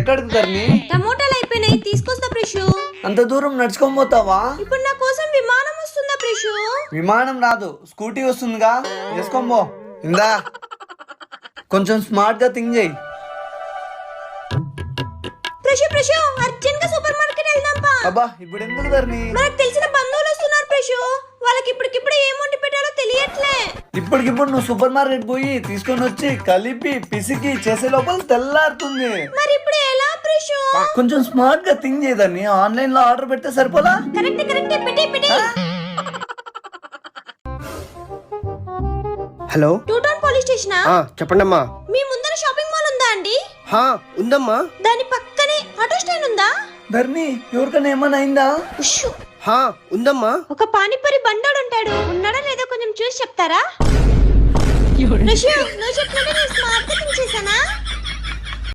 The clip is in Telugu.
ఎక్కడికి ధరణి? టమోటాలు అయిపోయినాయి, తీసుకొస్తా ప్రిషు. అంత దూరం నడుచుకొని పోతావా? ఇప్పుడు నా కోసం విమానం వస్తుందా ప్రిషు? విమానం రాదు, స్కూటీ వస్తుందిగా, వేసుకొని పో. ఇందా కొంచెం స్మార్ట్ గా థింక్ చేయి. ప్రిషు ప్రిషు, అర్జెంట్ గా సూపర్ మార్కెట్ వెళ్దాం పా. అబ్బా ఇప్పుడు ఎందుకు ధరణి? మనకు తెలిసిన బంధువులు వస్తున్నారు ప్రిషు, వాళ్ళకి ఇప్పటికిప్పుడు ఏం వండి పెట్టాలో తెలియట్లే. ఇప్పటికిప్పుడు నువ్వు సూపర్ మార్కెట్ పోయి తీసుకొని వచ్చి కలిపి పిసికి చేసే లోపల తెల్లారుతుంది. మరి ఇప్పుడు ఎలా ప్రిషు? కొంచెం స్మార్ట్ గా థింక్ చేయదాన్ని. ఆన్లైన్ లో ఆర్డర్ పెడితే సరిపోలా? కరెక్ట్ కరెక్ట్, పెట్టి. హలో, టూ టౌన్ పోలీస్ స్టేషనా? చెప్పండమ్మా. మీ ముందర షాపింగ్ మాల్ ఉందా అండి? ఉందమ్మా. దాని పక్కనే ఆటో స్టాండ్ ఉందా? ధరణి ఎవరికైనా ఏమైనా అయిందా? ఉష్షు. ఉందమ్మా. ఒక పానీపూరి బండోడు ఉంటాడు, ఉన్నాడా లేదో కొంచెం చూసి చెప్తారా? ఋషి, నువ్వు చెప్పినట్టు నేను స్మార్ట్ గా థింక్ చేశానా?